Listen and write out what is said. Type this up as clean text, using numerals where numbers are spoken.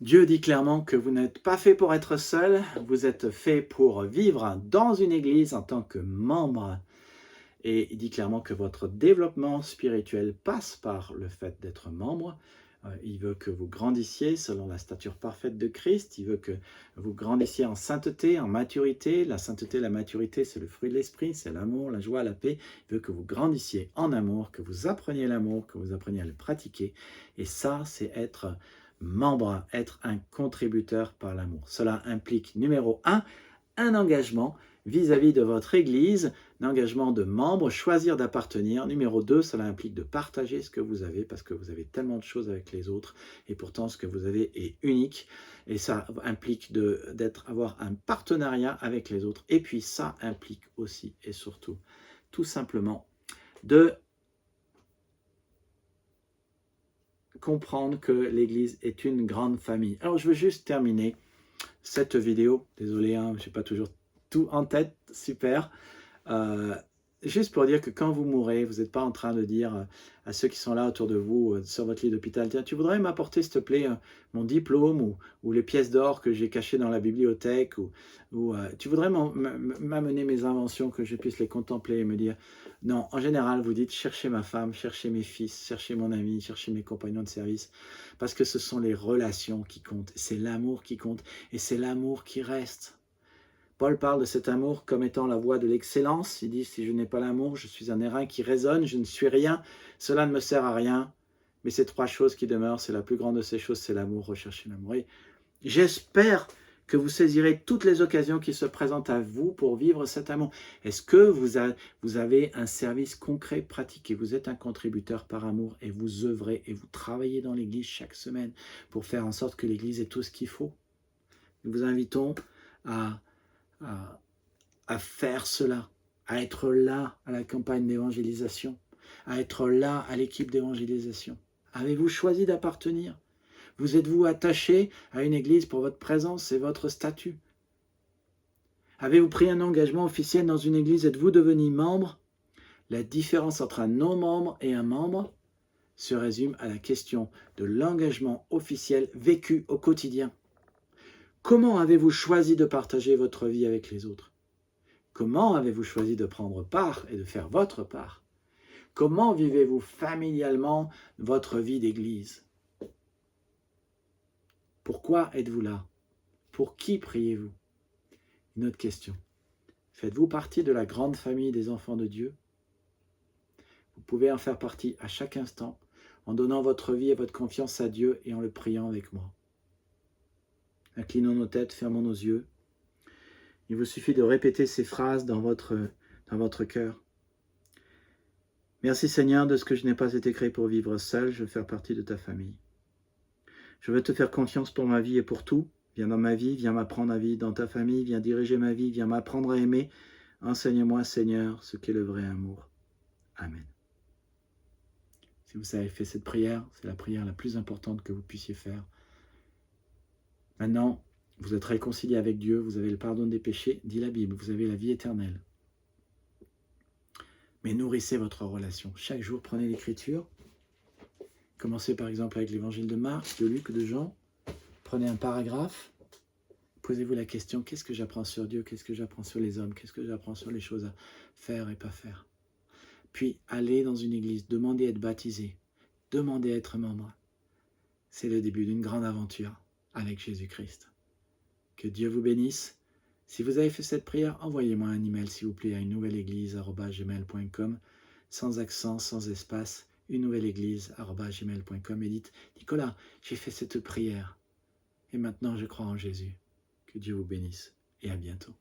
Dieu dit clairement que vous n'êtes pas fait pour être seul, vous êtes fait pour vivre dans une église en tant que membre. Et il dit clairement que votre développement spirituel passe par le fait d'être membre. Il veut que vous grandissiez selon la stature parfaite de Christ. Il veut que vous grandissiez en sainteté, en maturité. La sainteté, la maturité, c'est le fruit de l'esprit, c'est l'amour, la joie, la paix. Il veut que vous grandissiez en amour, que vous appreniez l'amour, que vous appreniez à le pratiquer. Et ça, c'est être membre, être un contributeur par l'amour. Cela implique, numéro un engagement vis-à-vis de votre Église, un engagement de membre, choisir d'appartenir. Numéro 2, cela implique de partager ce que vous avez, parce que vous avez tellement de choses avec les autres, et pourtant ce que vous avez est unique, et ça implique avoir un partenariat avec les autres, et puis ça implique aussi et surtout, tout simplement, de comprendre que l'Église est une grande famille. Alors je veux juste terminer cette vidéo, désolé, hein, je n'ai pas toujours tout en tête, super. Juste pour dire que quand vous mourrez, vous n'êtes pas en train de dire à ceux qui sont là autour de vous, sur votre lit d'hôpital, tiens, tu voudrais m'apporter s'il te plaît mon diplôme ou les pièces d'or que j'ai cachées dans la bibliothèque ou tu voudrais m'amener mes inventions que je puisse les contempler et me dire, non, en général vous dites cherchez ma femme, cherchez mes fils, cherchez mon ami, cherchez mes compagnons de service, parce que ce sont les relations qui comptent, c'est l'amour qui compte et c'est l'amour qui reste. Paul parle de cet amour comme étant la voie de l'excellence. Il dit, si je n'ai pas l'amour, je suis un airain qui résonne, je ne suis rien, cela ne me sert à rien. Mais ces trois choses qui demeurent, c'est la plus grande de ces choses, c'est l'amour, rechercher l'amour. Et j'espère que vous saisirez toutes les occasions qui se présentent à vous pour vivre cet amour. Est-ce que vous avez un service concret, pratique, et vous êtes un contributeur par amour, et vous œuvrez, et vous travaillez dans l'Église chaque semaine pour faire en sorte que l'Église ait tout ce qu'il faut? Nous vous invitons à faire cela, à être là à la campagne d'évangélisation, à être là à l'équipe d'évangélisation. Avez-vous choisi d'appartenir? Vous êtes-vous attaché à une église pour votre présence et votre statut? Avez-vous pris un engagement officiel dans une église? Êtes-vous devenu membre? La différence entre un non-membre et un membre se résume à la question de l'engagement officiel vécu au quotidien. Comment avez-vous choisi de partager votre vie avec les autres? Comment avez-vous choisi de prendre part et de faire votre part? Comment vivez-vous familialement votre vie d'église? Pourquoi êtes-vous là? Pour qui priez-vous? Une autre question. Faites-vous partie de la grande famille des enfants de Dieu? Vous pouvez en faire partie à chaque instant en donnant votre vie et votre confiance à Dieu et en le priant avec moi. Inclinons nos têtes, fermons nos yeux. Il vous suffit de répéter ces phrases dans votre cœur. Merci Seigneur de ce que je n'ai pas été créé pour vivre seul, je veux faire partie de ta famille. Je veux te faire confiance pour ma vie et pour tout. Viens dans ma vie, viens m'apprendre à vivre dans ta famille, viens diriger ma vie, viens m'apprendre à aimer. Enseigne-moi Seigneur ce qu'est le vrai amour. Amen. Si vous avez fait cette prière, c'est la prière la plus importante que vous puissiez faire. Maintenant, vous êtes réconcilié avec Dieu, vous avez le pardon des péchés, dit la Bible, vous avez la vie éternelle. Mais nourrissez votre relation. Chaque jour, prenez l'Écriture. Commencez par exemple avec l'évangile de Marc, de Luc, de Jean. Prenez un paragraphe. Posez-vous la question, qu'est-ce que j'apprends sur Dieu? Qu'est-ce que j'apprends sur les hommes? Qu'est-ce que j'apprends sur les choses à faire et pas faire? Puis, allez dans une église, demandez à être baptisé, demandez à être membre. C'est le début d'une grande aventure avec Jésus-Christ. Que Dieu vous bénisse. Si vous avez fait cette prière, envoyez-moi un email s'il vous plaît à unenouvelle-église@gmail.com, sans accent, sans espace, unenouvelle-église@gmail.com et dites, Nicolas, j'ai fait cette prière et maintenant je crois en Jésus. Que Dieu vous bénisse et à bientôt.